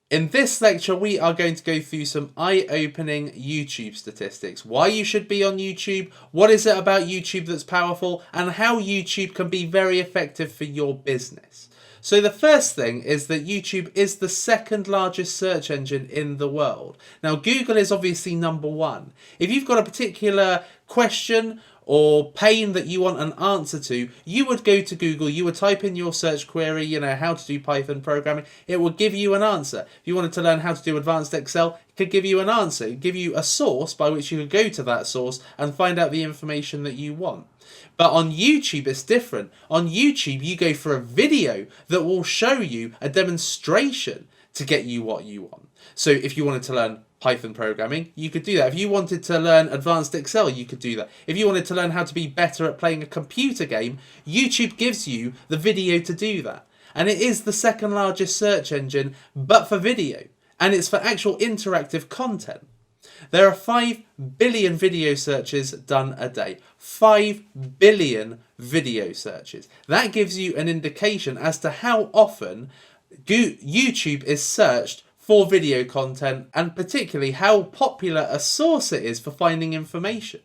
In this lecture, we are going to go through some eye-opening YouTube statistics. Why you should be on YouTube, what is it about YouTube that's powerful, and how YouTube can be very effective for your business. So the first thing is that YouTube is the second largest search engine in the world. Now, Google is obviously number one. If you've got a particular question or pain that you want an answer to, you would go to Google, you would type in your search query, how to do Python programming, it will give you an answer. If you wanted to learn how to do advanced Excel, it could give you an answer. It would give you a source by which you could go to that source and find out the information that you want. But on YouTube, it's different. On YouTube, you go for a video that will show you a demonstration to get you what you want. So if you wanted to learn Python programming, you could do that. If you wanted to learn advanced Excel, you could do that. If you wanted to learn how to be better at playing a computer game, YouTube gives you the video to do that. And it is the second largest search engine, but for video. And it's for actual interactive content. There are 5 billion video searches done a day. 5 billion video searches. That gives you an indication as to how often YouTube is searched for video content, and particularly how popular a source it is for finding information.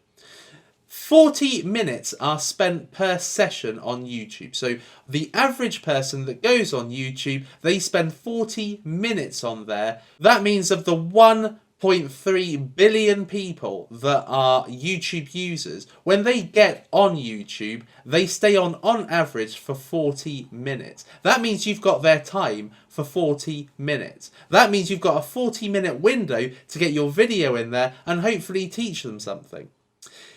40 minutes are spent per session on YouTube. So the average person that goes on YouTube, they spend 40 minutes on there. That means of the 1.3 billion people that are YouTube users, when they get on YouTube, they stay on average for 40 minutes. That means you've got their time for 40 minutes. That means you've got a 40-minute window to get your video in there and hopefully teach them something.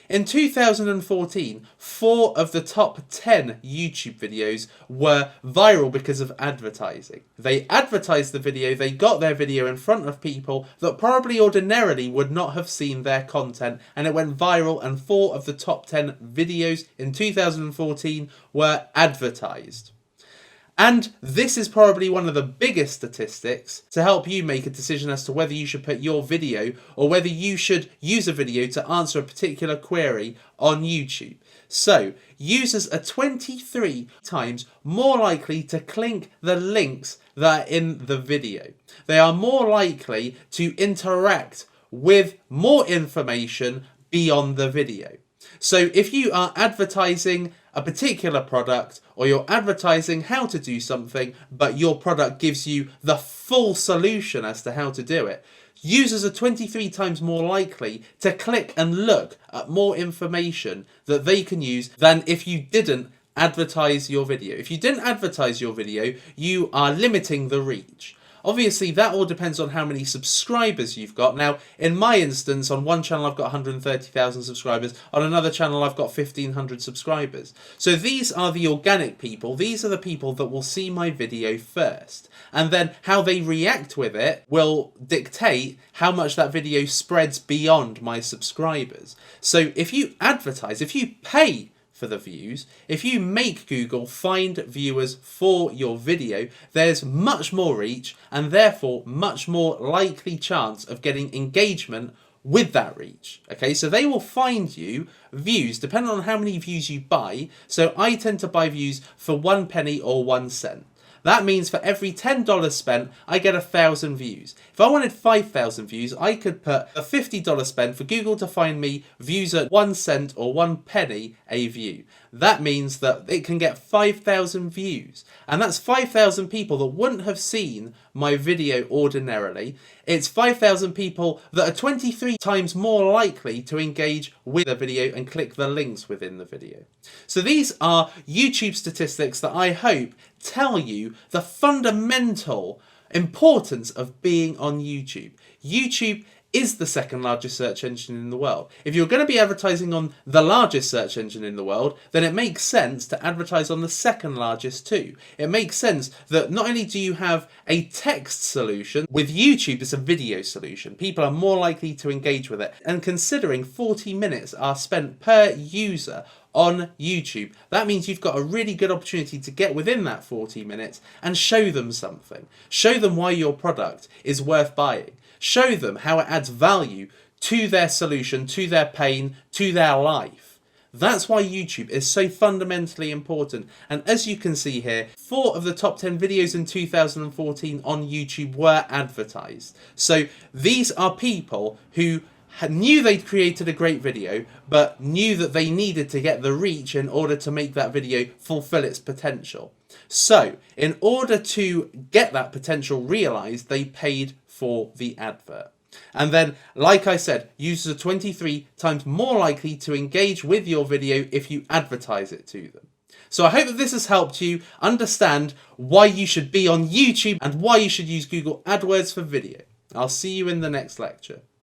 In 2014, 4 of the top 10 YouTube videos were viral because of advertising. They advertised the video, they got their video in front of people that probably ordinarily would not have seen their content, and it went viral, and 4 of the top 10 videos in 2014 were advertised. And this is probably one of the biggest statistics to help you make a decision as to whether you should put your video or whether you should use a video to answer a particular query on YouTube. So, users are 23 times more likely to click the links that are in the video. They are more likely to interact with more information beyond the video. So if you are advertising a particular product, or you're advertising how to do something, but your product gives you the full solution as to how to do it, users are 23 times more likely to click and look at more information that they can use than if you didn't advertise your video. If you didn't advertise your video, you are limiting the reach. Obviously, that all depends on how many subscribers you've got. Now, in my instance, on one channel I've got 130,000 subscribers. On another channel I've got 1,500 subscribers. So these are the organic people. These are the people that will see my video first. And then how they react with it will dictate how much that video spreads beyond my subscribers. So if you advertise, if you pay for the views, if you make Google find viewers for your video, there's much more reach and therefore much more likely chance of getting engagement with that reach. Okay, so they will find you views depending on how many views you buy. So I tend to buy views for 1 penny or 1 cent. That means for every $10 spent, I get 1,000 views. If I wanted 5,000 views, I could put a $50 spend for Google to find me views at 1 cent or 1 penny a view. That means that it can get 5,000 views. And that's 5,000 people that wouldn't have seen my video ordinarily. It's 5,000 people that are 23 times more likely to engage with the video and click the links within the video. So these are YouTube statistics that I hope tell you the fundamental importance of being on YouTube. YouTube is the second largest search engine in the world. If you're going to be advertising on the largest search engine in the world, then it makes sense to advertise on the second largest too. It makes sense that not only do you have a text solution, with YouTube it's a video solution. People are more likely to engage with it. And considering 40 minutes are spent per user on YouTube, that means you've got a really good opportunity to get within that 40 minutes and show them something. Show them why your product is worth buying. Show them how it adds value to their solution, to their pain, to their life. That's why YouTube is so fundamentally important. And as you can see here, 4 of the top 10 videos in 2014 on YouTube were advertised. So these are people who knew they'd created a great video, but knew that they needed to get the reach in order to make that video fulfill its potential. So, in order to get that potential realized, they paid for the advert. And then, like I said, users are 23 times more likely to engage with your video if you advertise it to them. So I hope that this has helped you understand why you should be on YouTube and why you should use Google AdWords for video. I'll see you in the next lecture.